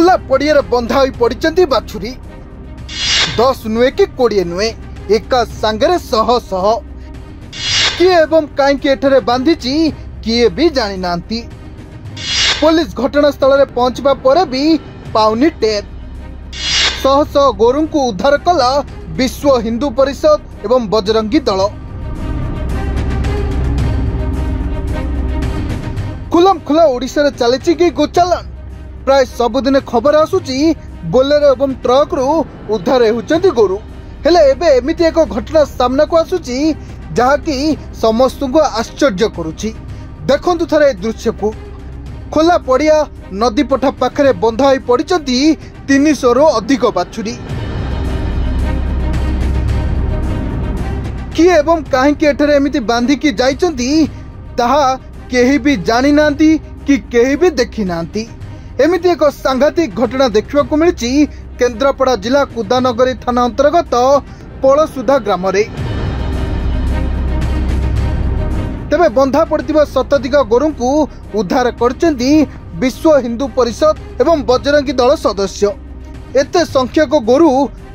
खुला पड़िया बंधा हो पड़ी बाछुरी 10 नुहे कि 20 नुहे एका सांगरे शह शह किए एवं कहीं बांधी किए भी जानी नांती। पुलिस घटनास्थल में पहुंचवा पर भी पाउनी टेर। शह शह गोरु को उद्धार कला विश्व हिंदू परिषद एवं बजरंगी दल। खुलम खुला ओडिशा चली कि गोचालान प्राय सबुदिन खबर आसुची बोलेरो एवं ट्रक रु उद्धार होउचंती गोरु। हेले एबे एमिति एक घटना सामना को आसुची जहाँकि समस्त को आश्चर्य करुची। देखंतु थरे दृश्य को खोला पड़िया नदी पठा पाखरे बंधा होई पड़िचंती 300 रु अधिक बाछुरी। किए एवं काहेकि एठरे एमिति बांधिकी जाइचंती ताहा केही भी जानी नांती कि केही भी देखी नांती। एमिति एक सांघातिक घटना देखा मिली केन्द्रापड़ा जिला कुदानगरी थाना अंतर्गत पलसुधा ग्राम रे। तेबे बंधा पड़िथिबा शताधिक गोरु को उद्धार करचंती विश्व हिंदू परिषद एवं बजरंगी दल सदस्य। एते संख्यक गोरु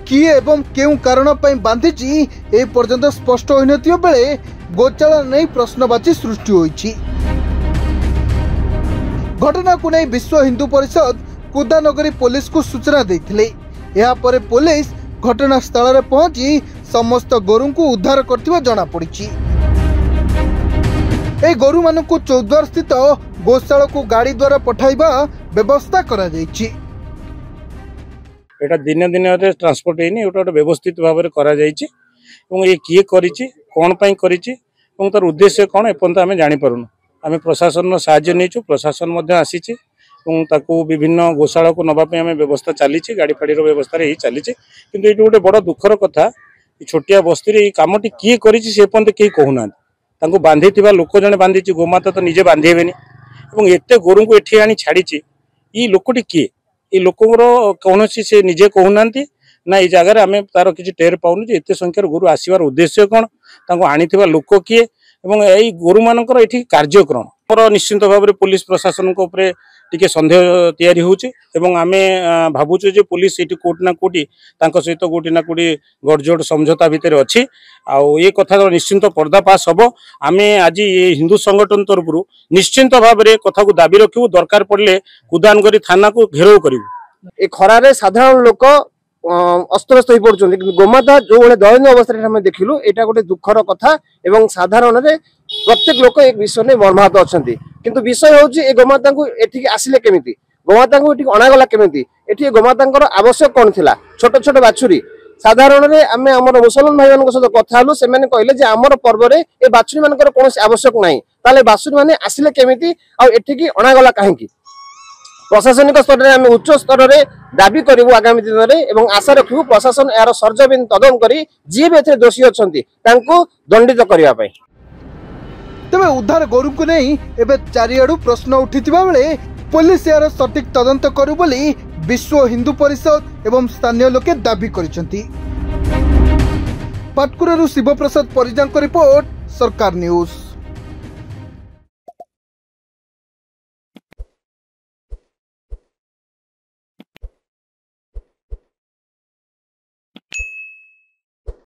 किए एवं केउ कारण पई बांधिची ए पर्यंत स्पष्ट होई नथियो बेले गोचाला नै प्रश्नवाची सृष्टि होईची। घटना को नहीं विश्व हिंदू परिषद कुदानगरी पुलिस को सूचना देथिले। या परे पुलिस घटनास्थल में पहुंची समस्त गोरु को उद्धार करथिबा जणा पड़िछि। ए गोरु मानक को चौद्वार स्थित गोशाला को गाड़ी द्वारा पठाइबा व्यवस्था करा जायछि। एटा दिने दिने ट्रांसपोर्ट हेनी ओटा व्यवस्थित भाव में करा जायछि एवं ये किए करिछि कोन पई करिछि एवं तार उद्देश्य कोन एपंत आमे जानि पारुनु। आम प्रशासन साहाय्य नहीं प्रशासन आसी विभिन्न गोशाला को नवाप व्यवस्था चली गाड़ी फाड़ी व्यवस्था चली किंतु ये गोटे बड़ दुखर कथा छोटिया बस्ती कमटी किए करपंत कहीं कहूना बांधी लोक जड़े बांधी गोमाता तो निजे बांधेबे एत गोरु को ये आनी छाड़ी ये लोकटी किए ये लोकर कौन से निजे कहूना ना ये जगार आम तार किसी टेर पाऊनु एत संख्यार गोरु आसवार उद्देश्य कौन आनी लोक किए एवं यही गोरु मानकर ये कार्यक्रम निश्चिंत भाव में पुलिस प्रशासन को ऊपर टिके संदेह तैयारी होउची एवं आमे भाबुछु जे पुलिस एटी कोट ना कोटी तांको सहित कोटी ना कोटी गडजोड़ समझौता भितर अछि आ ये कथा निश्चिंत पर्दाफाश हबो। आमे आज ये हिंदू संगठन तरफरु निश्चिंत भाव में कथा को दाबी रखिबु दरकार पड़ले कुदानगरी थाना को घेराव करिबु। ए खरारे साधारण लोक अस्तव्यस्त हो पड़ुछन्ति गोमाता जो भाई दयनीय अवस्था देखिलु एटा गोटे दुखर कथा एवं साधारण प्रत्येक लोक एक विषय में मर्माहत अच्छा किंतु विषय हूँ ए गोमाता को एठिक आसिले केमिति गोमाता को एठिक अणागला केमिति एठी गोमाता आवश्यक कौन थिला छोट छोट बाछुरी साधारण आम आम मुसलमान भाई मान सहित कथा हलु से कहले जे आमर पर्व में ए बाछुरी मान कौन आवश्यक ना ताले बाछुरी मैंने आसिले केमिति आ एठिक अणागला कहीं प्रशासनिक स्तर में आम उच्च स्तर में दाबी करूँ आगामी दिन में आशा रखू प्रशासन यार सर्जबिन तदन करी जी भी एथे दोषी अच्छी दंडित करने। तेबे उद्धार गोरु को नहीं एबे चारिआडू प्रश्न उठिथिबा बेले पुलिस यार सटीक तदंत करू बोली विश्व हिंदू परिषद एवं स्थानीय लोके दाबी करिसंती। पाटकुरारू शिवप्रसाद परिजांक रिपोर्ट सरकार न्यूज।